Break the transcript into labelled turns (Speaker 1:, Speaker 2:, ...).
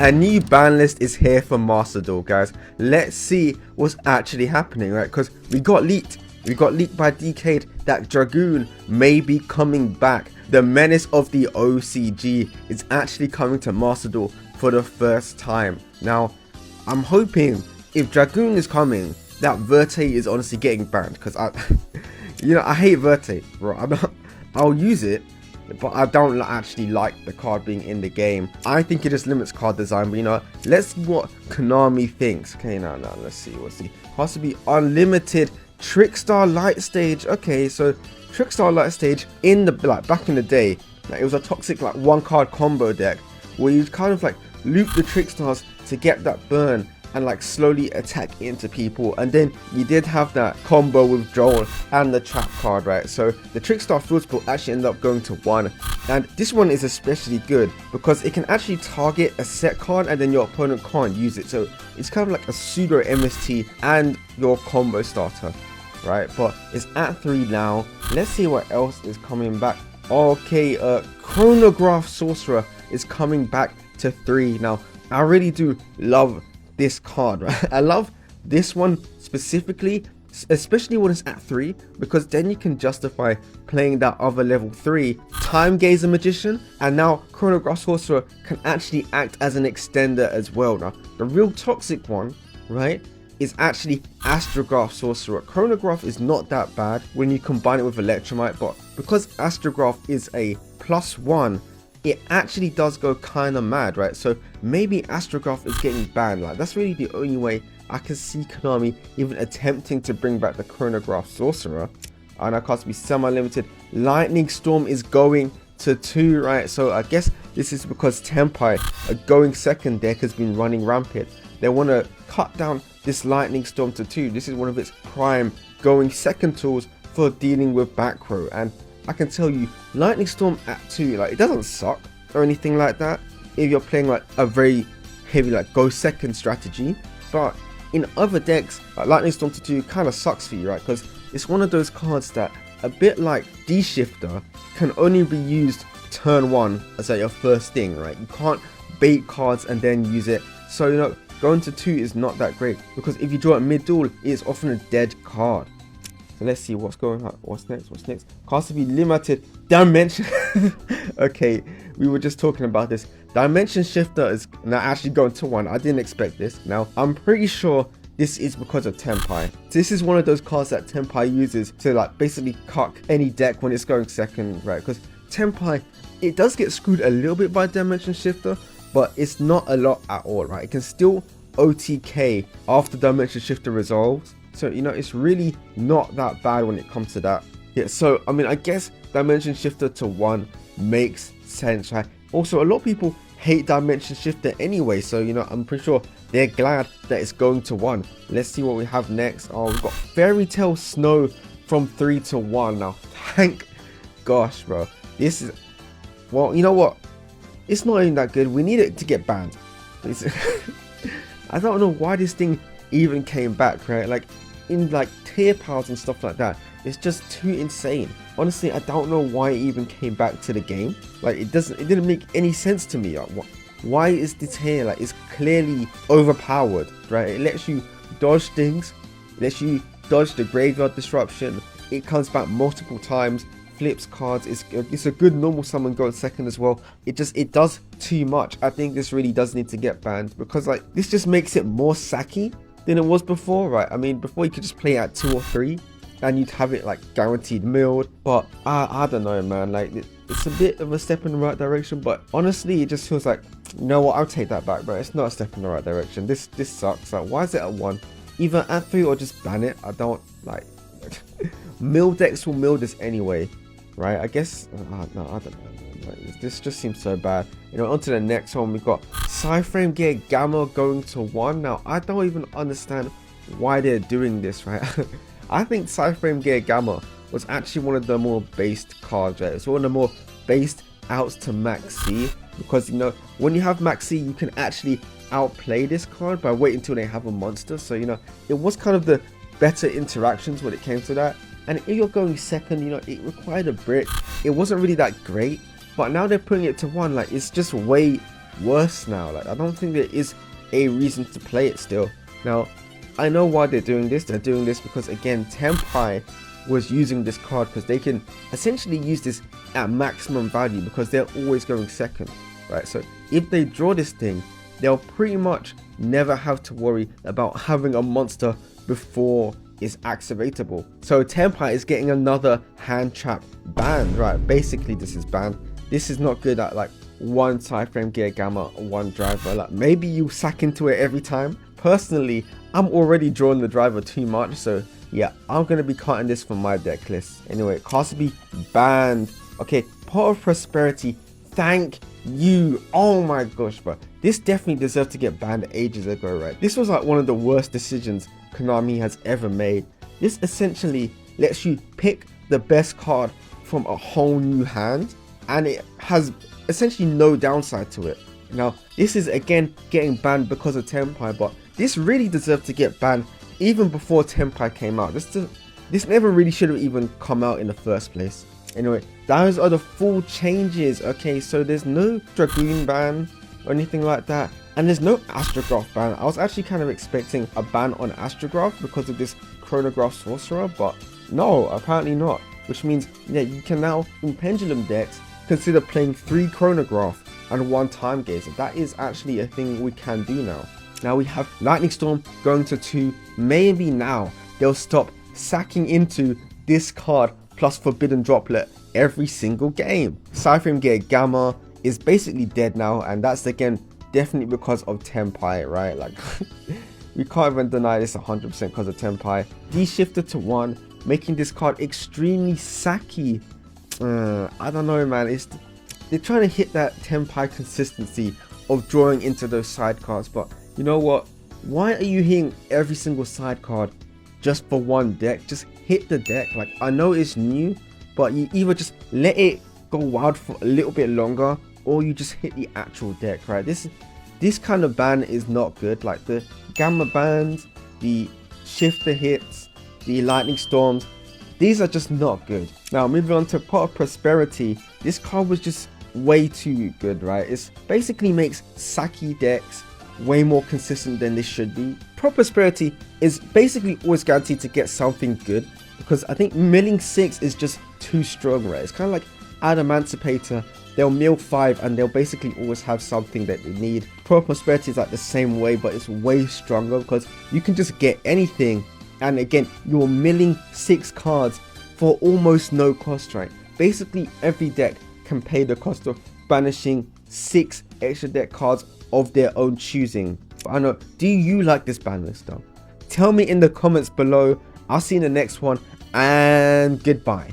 Speaker 1: A new ban list is here for Master Duel, guys. Let's see what's actually happening, right? Because we got leaked by Decade that Dragoon may be coming back. The menace of the OCG is actually coming to Master Duel for the first time. Now, I'm hoping if Dragoon is coming, that Verte is honestly getting banned, because I hate Verte, bro. I'll use it, but I don't actually like the card being in the game. I think it just limits card design, but let's see what Konami thinks. Okay, now let's see. Has to be unlimited Trickstar light stage. Okay, so Trickstar light stage in the back in the day, it was a toxic one card combo deck where you kind of loop the Trickstars to get that burn and slowly attack into people, and then you did have that combo with Joel and the trap card, right? So the Trickstar field spell actually ended up going to 1, and this one is especially good because it can actually target a set card and then your opponent can't use it. So it's kind of like a pseudo MST and your combo starter, right? But it's at 3 now. Let's see what else is coming back. Okay, Chronograph Sorcerer is coming back to 3 now. I really do love this card, right? I love this one specifically, especially when it's at 3, because then you can justify playing that other level 3 Time Gazer Magician, and now Chronograph Sorcerer can actually act as an extender as well. Now the real toxic one, right, is actually Astrograph Sorcerer. Chronograph is not that bad when you combine it with Electromite, but because Astrograph is a +1, it actually does go kind of mad, right? So maybe Astrograph is getting banned. That's really the only way I can see Konami even attempting to bring back the Chronograph Sorcerer. And I can't be semi-limited. Lightning Storm is going to 2, right? So I guess this is because Tenpai, a going second deck, has been running rampant. They want to cut down this Lightning Storm to 2. This is one of its prime going second tools for dealing with back row, and I can tell you, Lightning Storm at 2, it doesn't suck or anything like that if you're playing a very heavy go second strategy. But in other decks, Lightning Storm to 2 kind of sucks for you, right? Because it's one of those cards that, a bit like D-Shifter, can only be used turn 1 as your first thing, right? You can't bait cards and then use it. So going to 2 is not that great, because if you draw it mid-duel, it's often a dead card. So let's see what's going on. What's next? Cards to be limited. Dimension. Okay, we were just talking about this. Dimension Shifter is now actually going to 1. I didn't expect this. Now, I'm pretty sure this is because of Tenpai. This is one of those cards that Tenpai uses to basically cuck any deck when it's going second, right? Because Tenpai, it does get screwed a little bit by Dimension Shifter, but it's not a lot at all, right? It can still OTK after Dimension Shifter resolves. So, it's really not that bad when it comes to that. Yeah, so, I guess Dimension Shifter to 1 makes sense, right? Also, a lot of people hate Dimension Shifter anyway, so, I'm pretty sure they're glad that it's going to 1. Let's see what we have next. Oh, we've got Fairy Tale Snow from 3 to 1 now. Thank gosh, bro. This is... Well, you know what? It's not even that good. We need it to get banned. I don't know why this thing even came back, right? In tier piles and stuff like that, it's just too insane. Honestly, I don't know why it even came back to the game. It didn't make any sense to me. Why is this here? It's clearly overpowered, right? It lets you dodge things, it lets you dodge the graveyard disruption, it comes back multiple times, flips cards, it's a good normal summon going second as well. It does too much. I think this really does need to get banned, because this just makes it more sacky than it was before, right? Before you could just play at 2 or 3 and you'd have it guaranteed milled, but I don't know, man. It's a bit of a step in the right direction, but honestly it just feels you know what, I'll take that back, bro. It's not a step in the right direction. This sucks. Why is it at 1? Either at 3 or just ban it. I don't mill decks will mill this anyway, right? I guess no, I don't know. This just seems so bad. On to the next one. We've got Psy-framegear Gamma going to 1. Now, I don't even understand why they're doing this, right? I think Psy-framegear Gamma was actually one of the more based cards, right? It's one of the more based outs to Max C, because when you have Max C, you can actually outplay this card by waiting until they have a monster. So it was kind of the better interactions when it came to that. And if you're going second, it required a brick. It wasn't really that great. But now they're putting it to 1, it's just way worse now. Like, I don't think there is a reason to play it still. Now, I know why they're doing this. They're doing this because, again, Tenpai was using this card because they can essentially use this at maximum value because they're always going second, right? So if they draw this thing, they'll pretty much never have to worry about having a monster before it's activatable. So Tenpai is getting another hand trap banned, right? Basically, this is banned. This is not good at like one Psy-framegear gamma, one driver. Like, maybe you sack into it every time. Personally, I'm already drawing the driver too much, so yeah, I'm gonna be cutting this from my deck list. Anyway, cards to be banned. Okay, Pot of Prosperity. Thank you. Oh my gosh, bro. This definitely deserved to get banned ages ago, right? This was like one of the worst decisions Konami has ever made. This essentially lets you pick the best card from a whole new hand, and it has essentially no downside to it. Now, this is again getting banned because of Tenpai, but this really deserved to get banned even before Tenpai came out. This never really should have even come out in the first place. Anyway, those are the full changes. Okay, so there's no Dragoon ban or anything like that, and there's no Astrograph ban. I was actually kind of expecting a ban on Astrograph because of this Chronograph sorcerer, but no, apparently not. Which means, yeah, you can now, in Pendulum decks, consider playing 3 Chronograph and 1 Time Gazer. That is actually a thing we can do now. Now we have Lightning Storm going to 2. Maybe now they'll stop sacking into this card plus Forbidden Droplet every single game. Psy-framegear Gamma is basically dead now, and that's again definitely because of Tenpai, right? Like, we can't even deny this 100% because of Tenpai. De-shifted to 1, making this card extremely sacky. I don't know, man. They're trying to hit that Tenpai consistency of drawing into those side cards, but you know what? Why are you hitting every single side card just for one deck? Just hit the deck. Like, I know it's new, but you either just let it go wild for a little bit longer, or you just hit the actual deck, right? This kind of ban is not good. Like the Gamma bans, the Shifter hits, the Lightning Storms, these are just not good. Now moving on to Pot of Prosperity, this card was just way too good, right? It basically makes Saki decks way more consistent than this should be. Pot of Prosperity is basically always guaranteed to get something good, because I think milling 6 is just too strong, right? It's kind of like Adamantipator. They'll mill 5 and they'll basically always have something that they need. Pot of Prosperity is like the same way, but it's way stronger because you can just get anything, and again, you're milling 6 cards for almost no cost, right? Basically every deck can pay the cost of banishing 6 extra deck cards of their own choosing. But I know, do you like this ban list though? Tell me in the comments below. I'll see you in the next one, and goodbye.